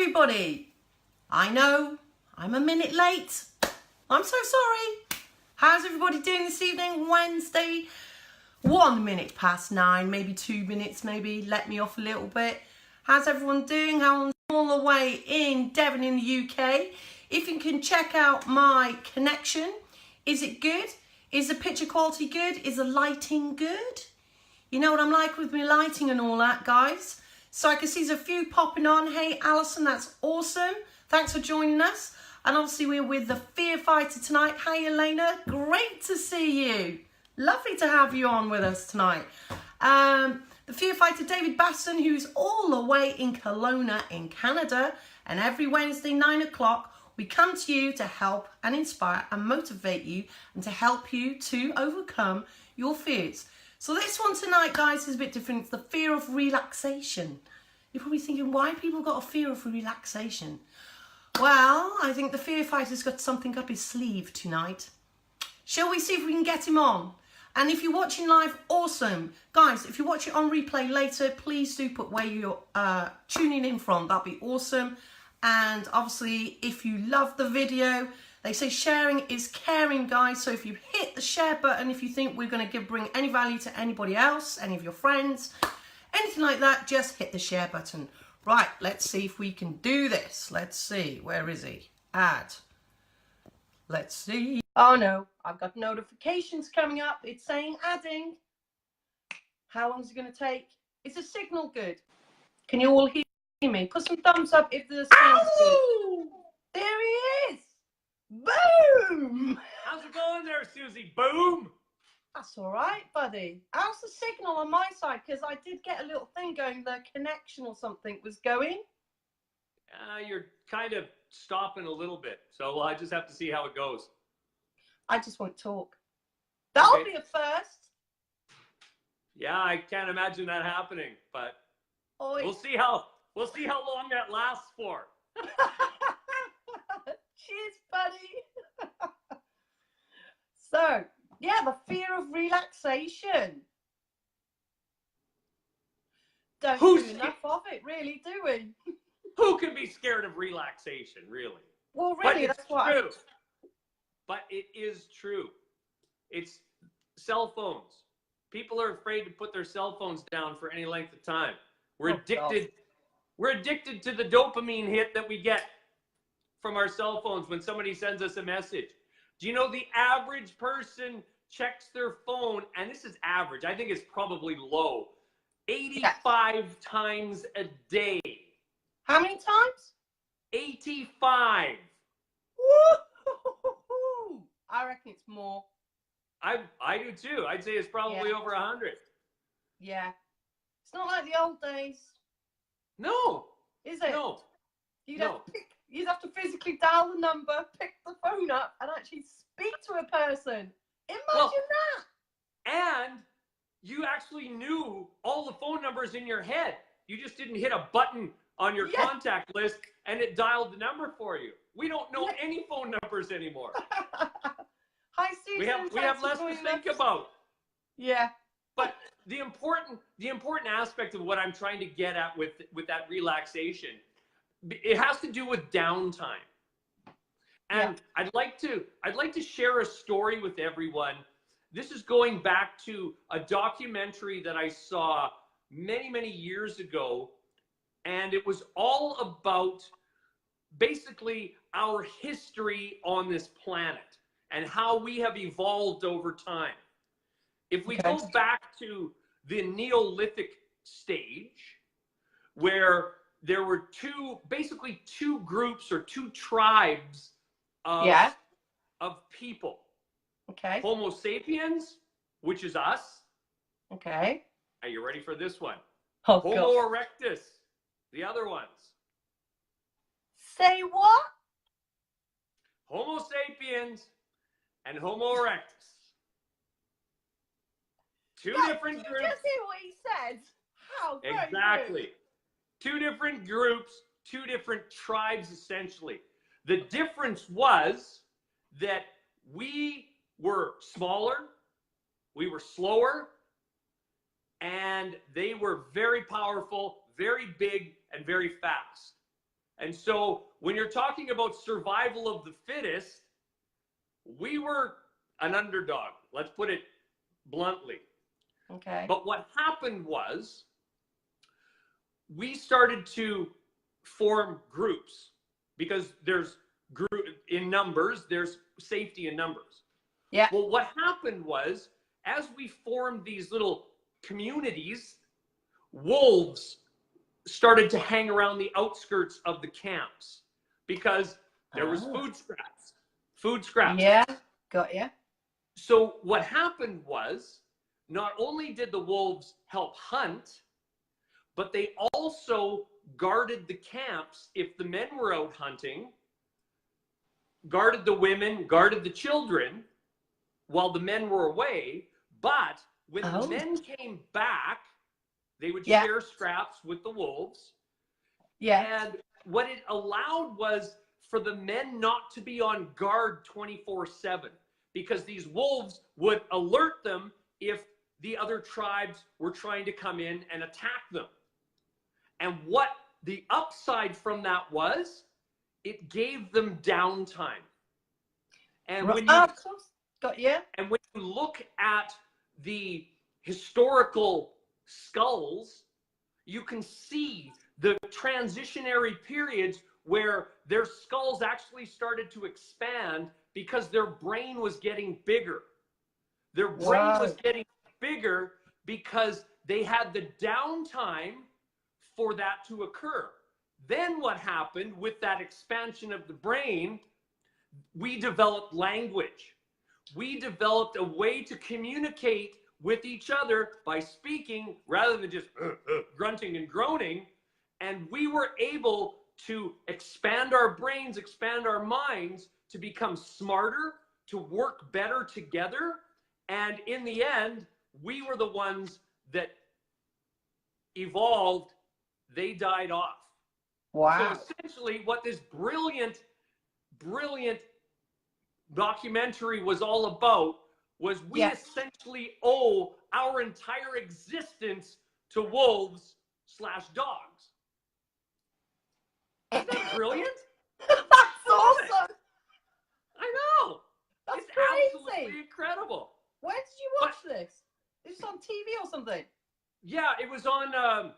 everybody. I know I'm a minute late. I'm so sorry. How's everybody doing this evening? Wednesday, 1 minute past 9, maybe 2 minutes, maybe let me off a little bit. How's everyone doing? How's all the way in Devon in the UK? If you can check out my connection, is it good? Is the picture quality good? Is the lighting good? You know what I'm like with my lighting and all that, guys. So I can see there's a few popping on. Hey, Alison, that's awesome. Thanks for joining us. And obviously we're with the Fear Fighter tonight. Hey, Elena, great to see you. Lovely to have you on with us tonight. The Fear Fighter, David Baston, who's all the way in Kelowna in Canada. And every Wednesday, 9 o'clock, we come to you to help and inspire and motivate you and to help you to overcome your fears. So this one tonight, guys, is a bit different. It's the fear of relaxation. You're probably thinking, why people got a fear of relaxation? Well, I think the Fear Fighter's got something up his sleeve tonight. Shall we see if we can get him on? And if you're watching live, awesome. Guys, if you watch it on replay later, please do put where you're tuning in from. That'd be awesome. And obviously, if you love the video, they say sharing is caring, guys. So if you hit the share button, if you think we're going to bring any value to anybody else, any of your friends, anything like that, just hit the share button. Right, let's see if we can do this. Let's see. Where is he? Add. Let's see. Oh, no. I've got notifications coming up. It's saying adding. How long is it going to take? Is the signal good? Can you all hear me? Put some thumbs up if the sound's good. There he is. Boom! How's it going there, Suzy? Boom! That's all right, buddy. How's the signal on my side? Because I did get a little thing going, the connection or something was going. You're kind of stopping a little bit, so I just have to see how it goes. I just won't talk. That'll Okay. be a first. Yeah, I can't imagine that happening, but Oi. we'll see how long that lasts for. Cheers, buddy. So, yeah, the fear of relaxation. Don't do enough of it, really, do we? Who can be scared of relaxation, really? Well, really, but that's what true. But it is true. It's cell phones. People are afraid to put their cell phones down for any length of time. We're addicted. God. We're addicted to the dopamine hit that we get from our cell phones when somebody sends us a message. Do you know the average person checks their phone, and this is average, I think it's probably low, 85 times a day. How many times? 85. Woo-hoo-hoo-hoo. I reckon it's more. I do too. I'd say it's probably over 100. Yeah. It's not like the old days. No. Is it? No. You'd have to physically dial the number, pick the phone up, and actually speak to a person. Imagine that. And you actually knew all the phone numbers in your head. You just didn't hit a button on your contact list and it dialed the number for you. We don't know any phone numbers anymore. Hi, Susan. We have less to think about. Yeah. But the important aspect of what I'm trying to get at with that relaxation, it has to do with downtime. And I'd like to share a story with everyone. This is going back to a documentary that I saw many, many years ago. And it was all about basically our history on this planet and how we have evolved over time. If we go back to the Neolithic stage, where there were basically two groups or two tribes of people. Okay. Homo sapiens, which is us. Okay. Are you ready for this one? Oh, Homo erectus, the other ones. Say what? Homo sapiens and Homo erectus. Two different groups. Just hear what he said. How? Exactly. Two different groups, two different tribes, essentially. The difference was that we were smaller, we were slower, and they were very powerful, very big, and very fast. And so when you're talking about survival of the fittest, we were an underdog. Let's put it bluntly. Okay. But what happened was we started to form groups because there's group in numbers, there's safety in numbers. Yeah. Well, what happened was as we formed these little communities, wolves started to hang around the outskirts of the camps because there was food scraps. Food scraps. Yeah, got you. So what happened was not only did the wolves help hunt, but they also guarded the camps if the men were out hunting, guarded the women, guarded the children while the men were away. But when the men came back, they would share scraps with the wolves. Yeah. And what it allowed was for the men not to be on guard 24/7, because these wolves would alert them if the other tribes were trying to come in and attack them. And what the upside from that was, it gave them downtime. And when you, got you. and when you look at the historical skulls, you can see the transitionary periods where their skulls actually started to expand because their brain was getting bigger. Their brain was getting bigger because they had the downtime for that to occur. Then what happened with that expansion of the brain, we developed language. We developed a way to communicate with each other by speaking rather than just grunting and groaning. And we were able to expand our brains, expand our minds to become smarter, to work better together. And in the end, we were the ones that evolved. They died off. Wow. So essentially what this brilliant documentary was all about was we essentially owe our entire existence to wolves/dogs. Isn't that brilliant? That's awesome. I know. That's it's crazy. Absolutely incredible. Where did you watch this? Is this on TV or something? Yeah, it was on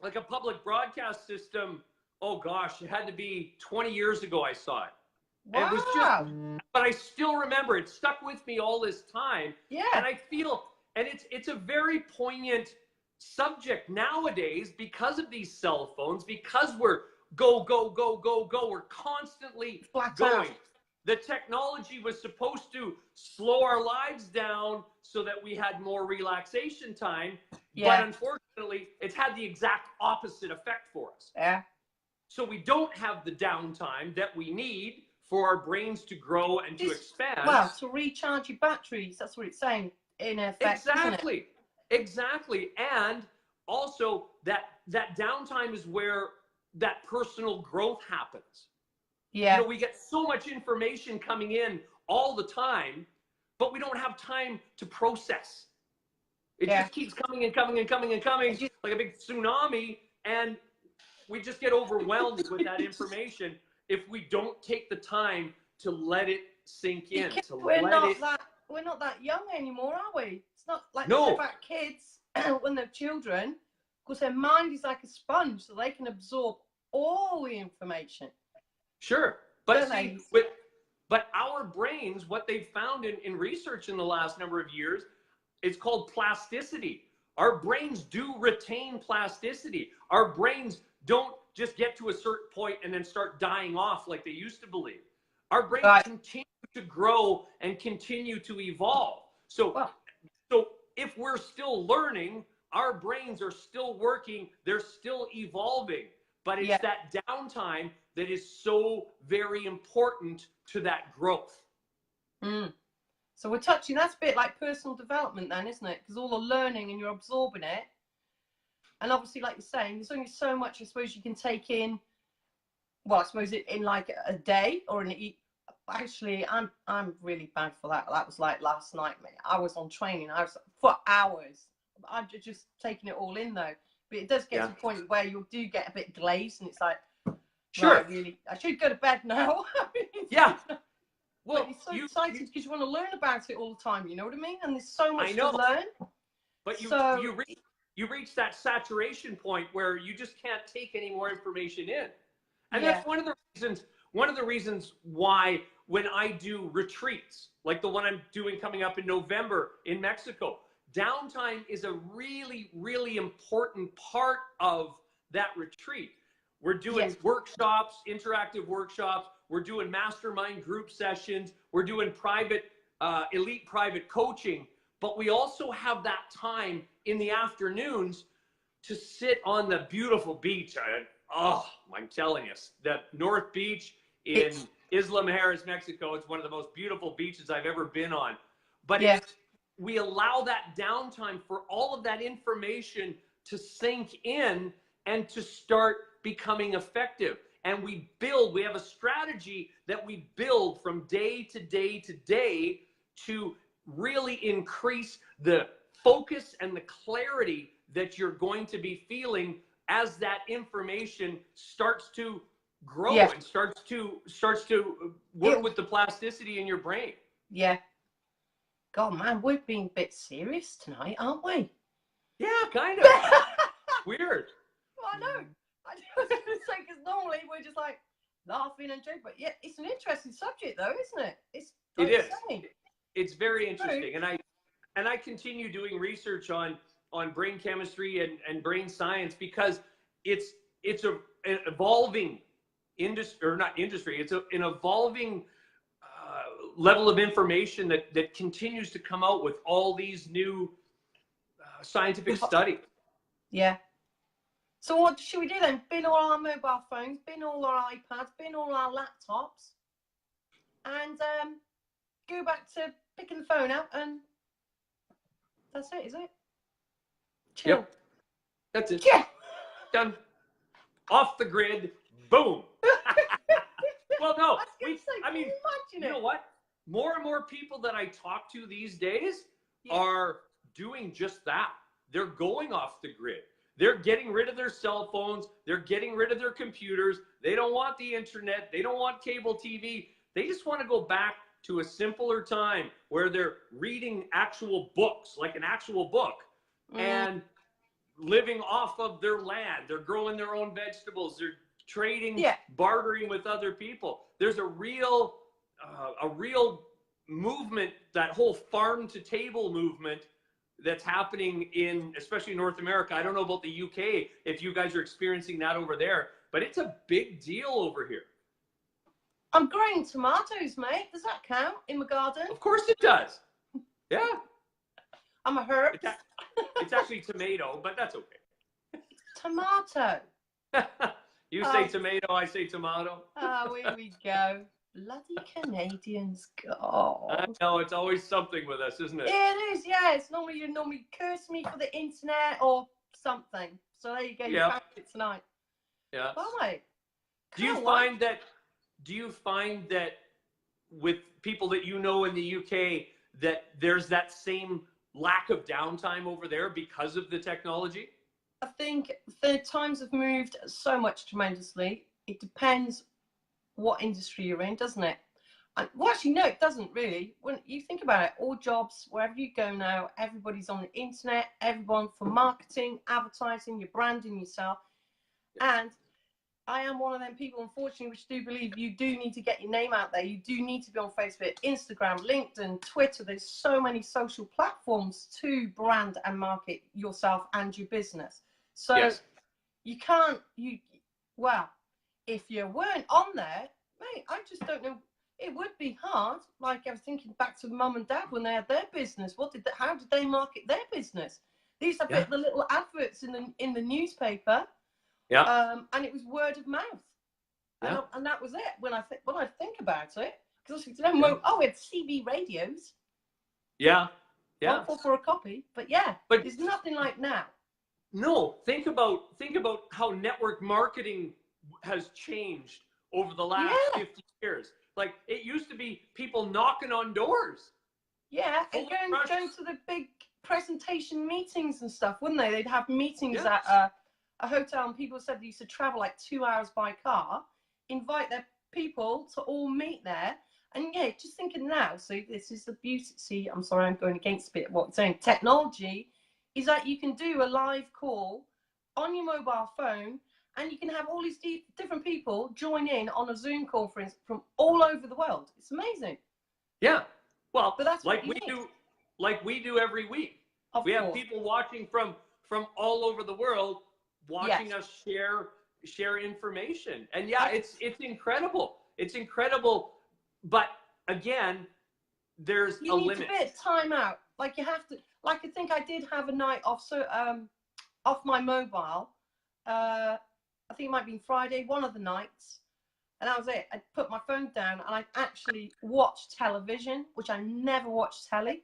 like a public broadcast system. Oh gosh, it had to be 20 years ago I saw it. Wow. It was just, but I still remember it stuck with me all this time. Yeah. And I feel, and it's a very poignant subject nowadays because of these cell phones, because we're go, we're constantly going. The technology was supposed to slow our lives down so that we had more relaxation time. But unfortunately, it's had the exact opposite effect for us. Yeah. So we don't have the downtime that we need for our brains to grow and to expand. Well, to recharge your batteries, that's what it's saying in effect. Exactly. Isn't it? Exactly. And also that downtime is where that personal growth happens. Yeah. You know, we get so much information coming in all the time, but we don't have time to process. It just keeps coming and coming and coming and coming like a big tsunami, and we just get overwhelmed with that information if we don't take the time to let it sink in. We're not that young anymore, are we? It's not like about kids when they're children, because their mind is like a sponge, so they can absorb all the information. Sure, but see, but our brains, what they've found in research in the last number of years, it's called plasticity. Our brains do retain plasticity. Our brains don't just get to a certain point and then start dying off like they used to believe. Our brains continue to grow and continue to evolve. So if we're still learning, our brains are still working, they're still evolving. But it's that downtime that is so very important to that growth. So we're touching, that's a bit like personal development then, isn't it? Because all the learning and you're absorbing it. And obviously, like you're saying, there's only so much, I suppose, you can take in. Well, I suppose in like a day or actually, I'm really bad for that. That was like last night, mate. I was on training. I was for hours. I'm just taking it all in though. But it does get to a point where you do get a bit glazed, and it's like, Sure. Right, really. I should go to bed now. Yeah. Well, Well, you're so excited because you want to learn about it all the time. You know what I mean? And there's so much I know. to learn. But So you reach that saturation point where you just can't take any more information in. And yeah. that's one of the reasons why when I do retreats, like the one I'm doing coming up in November in Mexico, downtime is a really, really important part of that retreat. We're doing workshops, interactive workshops. We're doing mastermind group sessions. We're doing elite private coaching. But we also have that time in the afternoons to sit on the beautiful beach. I'm telling you, the North Beach in Isla Mujeres, Mexico, it's one of the most beautiful beaches I've ever been on. But we allow that downtime for all of that information to sink in and to start becoming effective. And we have a strategy that we build from day to day to day to really increase the focus and the clarity that you're going to be feeling as that information starts to grow and starts to work with the plasticity in your brain. Yeah. God, man, we're being a bit serious tonight, aren't we? Yeah, kind of. Weird. Well, I know. I was going to say, because normally we're just like laughing and joking, but yeah, it's an interesting subject though, isn't it? It is. It's very interesting. And I continue doing research on brain chemistry and brain science because it's an evolving industry, or not industry, it's an evolving level of information that continues to come out with all these new scientific studies. Yeah. So what should we do then? Bin all our mobile phones, bin all our iPads, bin all our laptops, and go back to picking the phone up, and that's it, is it? Chill. Yep. That's it. Yeah. Done. Off the grid. Boom. Well, no. I mean, you know what? More and more people that I talk to these days are doing just that. They're going off the grid. They're getting rid of their cell phones. They're getting rid of their computers. They don't want the internet. They don't want cable TV. They just want to go back to a simpler time where they're reading actual books, like an actual book, and living off of their land. They're growing their own vegetables. They're trading, bartering with other people. There's a real movement, that whole farm to table movement that's happening in, especially North America. I don't know about the UK, if you guys are experiencing that over there, but it's a big deal over here. I'm growing tomatoes, mate. Does that count in my garden? Of course it does. Yeah. I'm a herb. It's actually tomato, but that's okay. Tomato. You say tomato, I say tomato. Oh, here we go. Bloody Canadians, God. I know, it's always something with us, isn't it? It is, yeah. It's normally you curse me for the internet or something. So there you go. You found it tonight. Yeah. Right. Do you find that with people that you know in the UK that there's that same lack of downtime over there because of the technology? I think the times have moved so much tremendously. It depends what industry you're in, doesn't it? And, well, actually, no, it doesn't really. When you think about it, all jobs, wherever you go now, everybody's on the internet, everyone for marketing, advertising, you're branding yourself. And I am one of them people, unfortunately, which do believe you do need to get your name out there. You do need to be on Facebook, Instagram, LinkedIn, Twitter. There's so many social platforms to brand and market yourself and your business. So you can't, well, if you weren't on there, mate, I just don't know. It would be hard. Like I was thinking back to mum and dad when they had their business. How did they market their business? They used to put the little adverts in the newspaper. Yeah. And it was word of mouth. Yeah. And that was it. When I think about it, because we had CB radios. Yeah. Yeah. For a copy, but there's nothing like now. No, think about how network marketing has changed over the last 50 years. Like, it used to be people knocking on doors. Yeah, and going to the big presentation meetings and stuff, wouldn't they? They'd have meetings at a hotel, and people said they used to travel like 2 hours by car. invite their people to all meet there. And yeah, just thinking now, so this is the beauty. See, I'm sorry, I'm going against a bit of what I'm saying. Technology is that you can do a live call on your mobile phone, and you can have all these different people join in on a Zoom conference from all over the world. It's amazing. Yeah. Well, But that's like we do every week. We have people watching from all over the world, watching us share information. And yeah, it's incredible. It's incredible. But again, there's a limit. You need a bit of time out. Like you have to. Like I think I did have a night off. So off my mobile. I think it might have been Friday, one of the nights, and that was it. I put my phone down and I actually watched television, which I never watched telly.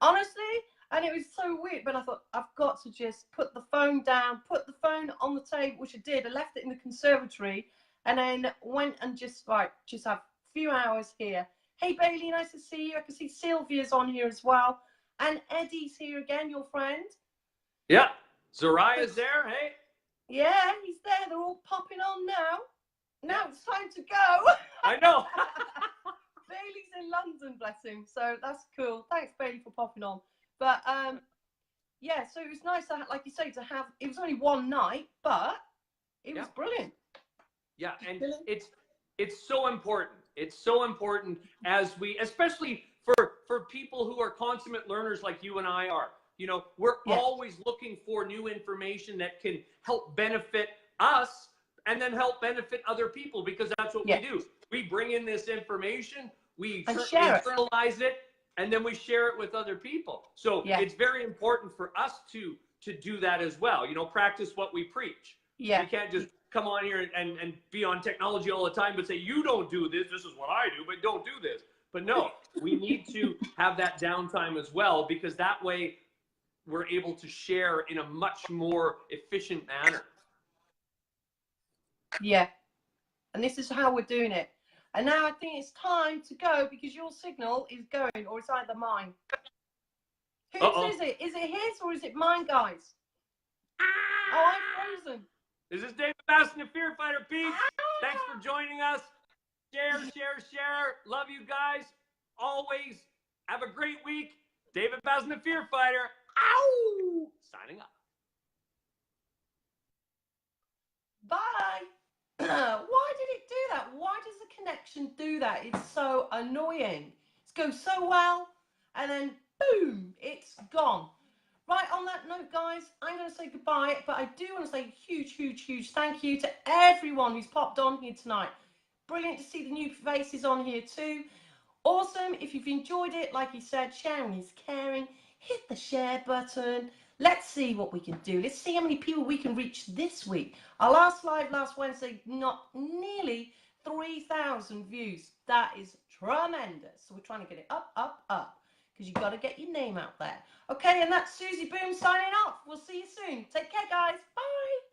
Honestly. And it was so weird, but I thought, I've got to just put the phone down, put the phone on the table, which I did. I left it in the conservatory, and then went and just have a few hours here. Hey, Bailey, nice to see you. I can see Sylvia's on here as well. And Eddie's here again, your friend. Yeah, Zoraya's there, hey. Yeah, he's there. They're all popping on now. Now it's time to go. I know. Bailey's in London, bless him. So that's cool. Thanks, Bailey, for popping on. But yeah, so it was nice, like you say, to have. It was only one night, but it was brilliant. Yeah, and it's so important. It's so important as we, especially for people who are consummate learners like you and I are. You know, we're always looking for new information that can help benefit us and then help benefit other people, because that's what we do. We bring in this information, we internalize it, and then we share it with other people. So it's very important for us to do that as well. You know, practice what we preach. Yeah. We can't just come on here and be on technology all the time, but say, you don't do this, this is what I do, but don't do this. But no, we need to have that downtime as well, because that way we're able to share in a much more efficient manner. Yeah. And this is how we're doing it. And now I think it's time to go, because your signal is going, or it's either mine. Whose is it? Is it his or is it mine, guys? Oh, I'm frozen. This is David Basson, the Fear Fighter, Pete. Thanks for joining us. Share, share, share. Love you guys. Always have a great week. David Basson, the Fear Fighter. Ow! Signing up. Bye. Why did it do that? Why does the connection do that? It's so annoying. It goes so well, and then boom, it's gone. Right, on that note, guys, I'm going to say goodbye, but I do want to say huge, huge, huge thank you to everyone who's popped on here tonight. Brilliant to see the new faces on here too. Awesome. If you've enjoyed it, like he said, sharing is caring. Hit the share button. Let's see what we can do. Let's see how many people we can reach this week. Our last live last Wednesday, not nearly 3,000 views. That is tremendous. So we're trying to get it up, up, up, because you've got to get your name out there. Okay, and that's Suzyboom signing off. We'll see you soon. Take care, guys. Bye.